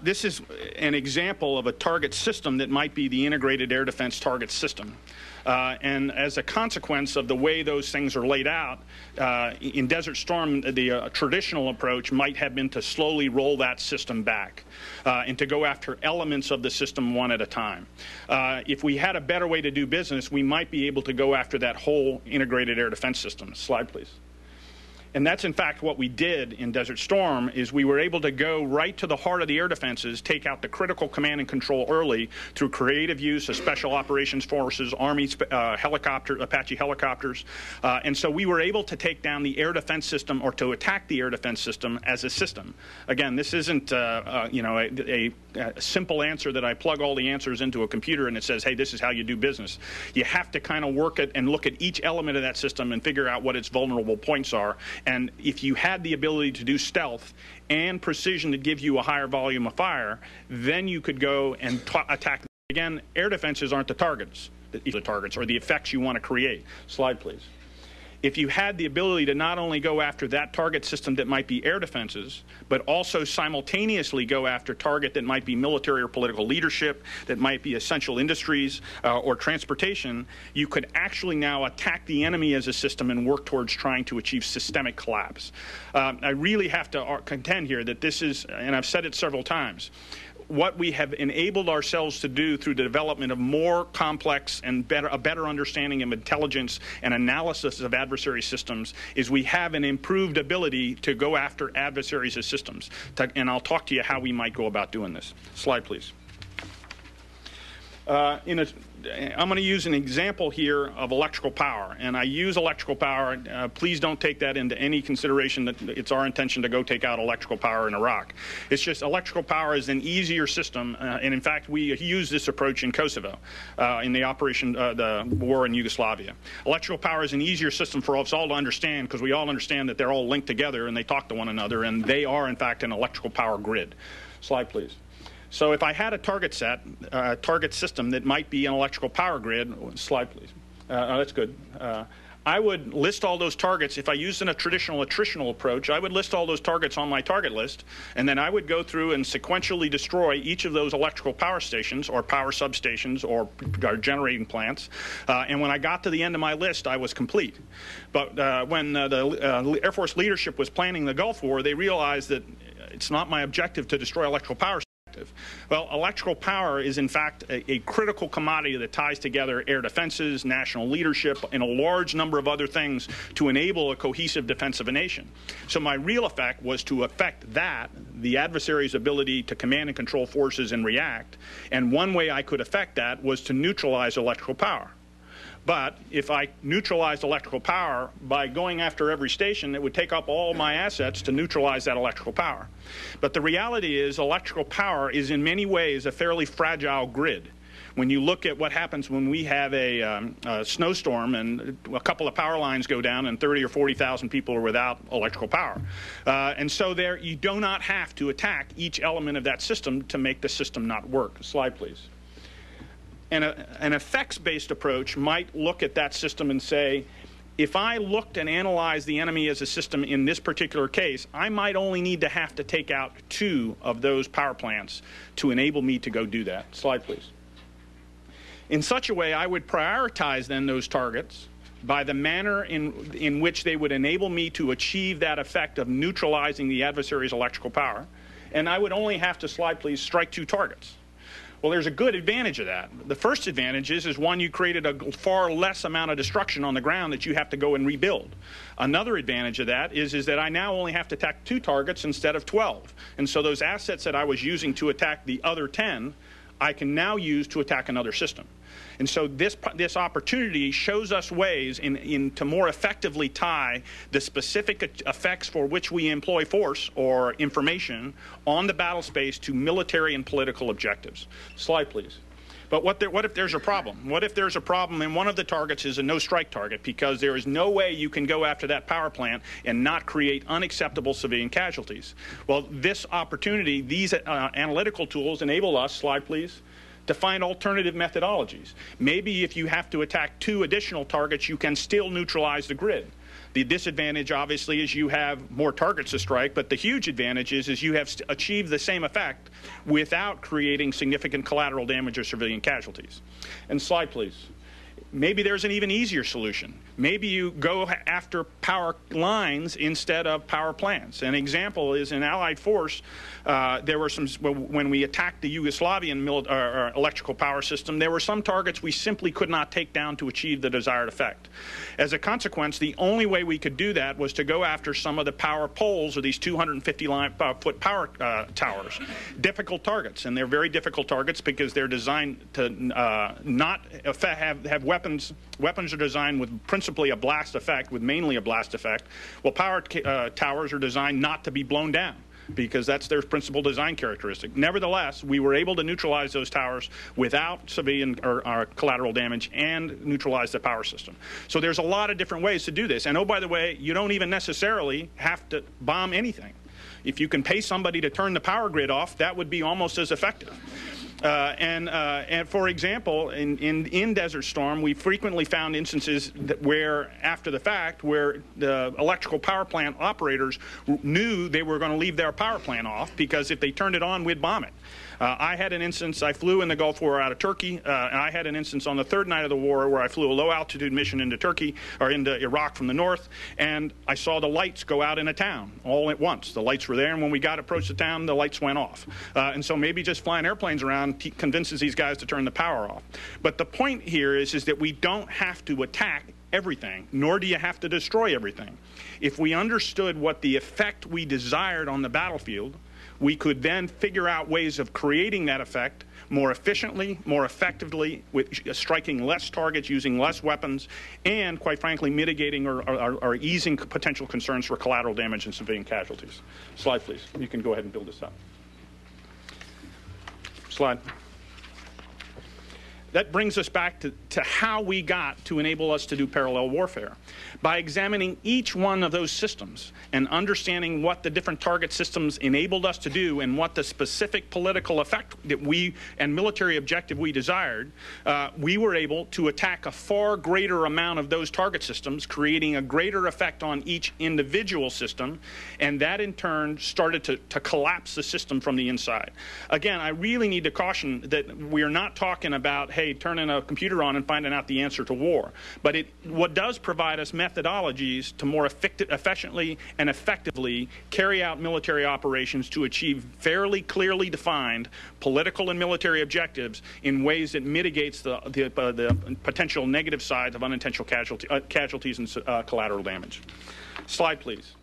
This is an example of a target system that might be the integrated air defense target system. And as a consequence of the way those things are laid out, in Desert Storm, the traditional approach might have been to slowly roll that system back and to go after elements of the system one at a time. If we had a better way to do business, we might be able to go after that whole integrated air defense system. Slide, please. And that's, in fact, what we did in Desert Storm, is we were able to go right to the heart of the air defenses, take out the critical command and control early through creative use of special operations forces, Army Apache helicopters. And so we were able to take down the air defense system, or to attack the air defense system as a system. Again, this isn't a simple answer that I plug all the answers into a computer and it says, hey, this is how you do business. You have to kind of work it and look at each element of that system and figure out what its vulnerable points are. And if you had the ability to do stealth and precision to give you a higher volume of fire, then you could go and attack. Again, air defenses aren't the targets, or the effects you want to create. Slide, please. If you had the ability to not only go after that target system that might be air defenses, but also simultaneously go after target that might be military or political leadership, that might be essential industries or transportation, you could actually now attack the enemy as a system and work towards trying to achieve systemic collapse. I really have to contend here that this is, and I've said it several times, what we have enabled ourselves to do through the development of more complex and a better understanding of intelligence and analysis of adversary systems is we have an improved ability to go after adversaries as systems. And I'll talk to you how we might go about doing this. Slide, please. I'm going to use an example here of electrical power, and I use electrical power. Please don't take that into any consideration that it's our intention to go take out electrical power in Iraq. It's just electrical power is an easier system, and in fact we use this approach in Kosovo in the war in Yugoslavia. Electrical power is an easier system for us all to understand because we all understand that they're all linked together and they talk to one another, and they are in fact an electrical power grid. Slide, please. So if I had a target system that might be an electrical power grid, slide please, that's good. I would list all those targets. If I used a traditional attritional approach, I would list all those targets on my target list, and then I would go through and sequentially destroy each of those electrical power stations or power substations or generating plants. And when I got to the end of my list, I was complete. But when the Air Force leadership was planning the Gulf War, they realized that it's not my objective to destroy electrical power. Well, electrical power is in fact a critical commodity that ties together air defenses, national leadership, and a large number of other things to enable a cohesive defense of a nation. So my real effect was to affect that, the adversary's ability to command and control forces and react, and one way I could affect that was to neutralize electrical power. But if I neutralized electrical power by going after every station, it would take up all my assets to neutralize that electrical power. But the reality is electrical power is in many ways a fairly fragile grid. When you look at what happens when we have a snowstorm and a couple of power lines go down and 30 or 40,000 people are without electrical power. And so there you do not have to attack each element of that system to make the system not work. Slide, please. And an effects-based approach might look at that system and say, if I looked and analyzed the enemy as a system in this particular case, I might only need to have to take out 2 of those power plants to enable me to go do that. Slide, please. In such a way, I would prioritize then those targets by the manner in which they would enable me to achieve that effect of neutralizing the adversary's electrical power. And I would only have to, slide please, strike 2 targets. Well, there's a good advantage of that. The first advantage is one, you created a far less amount of destruction on the ground that you have to go and rebuild. Another advantage of that is that I now only have to attack 2 targets instead of 12. And so those assets that I was using to attack the other 10, I can now use to attack another system. And so this opportunity shows us ways to more effectively tie the specific effects for which we employ force or information on the battle space to military and political objectives. Slide, please. But what if there's a problem? What if there's a problem and one of the targets is a no-strike target because there is no way you can go after that power plant and not create unacceptable civilian casualties? Well, this opportunity, these analytical tools enable us, slide please, to find alternative methodologies. Maybe if you have to attack 2 additional targets, you can still neutralize the grid. The disadvantage, obviously, is you have more targets to strike, but the huge advantage is you have achieved the same effect without creating significant collateral damage or civilian casualties. And slide, please. Maybe there's an even easier solution. Maybe you go after power lines instead of power plants. An example is in Allied force, there were some, when we attacked the Yugoslavian electrical power system, there were some targets we simply could not take down to achieve the desired effect. As a consequence, the only way we could do that was to go after some of the power poles, or these 250-foot power towers. Difficult targets, and they're very difficult targets because they're designed to not have weapons. Weapons are designed with principally a blast effect, with mainly a blast effect. Well, power towers are designed not to be blown down, because that's their principal design characteristic. Nevertheless, we were able to neutralize those towers without civilian or collateral damage and neutralize the power system. So there's a lot of different ways to do this. And oh, by the way, you don't even necessarily have to bomb anything. If you can pay somebody to turn the power grid off, that would be almost as effective. And for example, in Desert Storm, we frequently found instances where, after the fact, where the electrical power plant operators knew they were going to leave their power plant off, because if they turned it on, we'd bomb it. I had an instance, I flew in the Gulf War out of Turkey, and I had an instance on the third night of the war where I flew a low-altitude mission into Turkey, or into Iraq from the north, and I saw the lights go out in a town all at once. The lights were there, and when we got approached the town, the lights went off. And so maybe just flying airplanes around convinces these guys to turn the power off. But the point here is that we don't have to attack everything, nor do you have to destroy everything. If we understood what the effect we desired on the battlefield, we could then figure out ways of creating that effect more efficiently, more effectively, with striking less targets, using less weapons, and, quite frankly, mitigating or easing potential concerns for collateral damage and civilian casualties. Slide, please. You can go ahead and build this up. Slide. That brings us back to how we got to enable us to do parallel warfare. By examining each one of those systems and understanding what the different target systems enabled us to do and what the specific political effect that we and military objective we desired, we were able to attack a far greater amount of those target systems, creating a greater effect on each individual system, and that in turn started to collapse the system from the inside. Again, I really need to caution that we're not talking about, hey, turning a computer on and finding out the answer to war. But what does provide us methodologies to more efficiently and effectively carry out military operations to achieve fairly clearly defined political and military objectives in ways that mitigates the potential negative sides of unintentional casualties and collateral damage. Slide, please.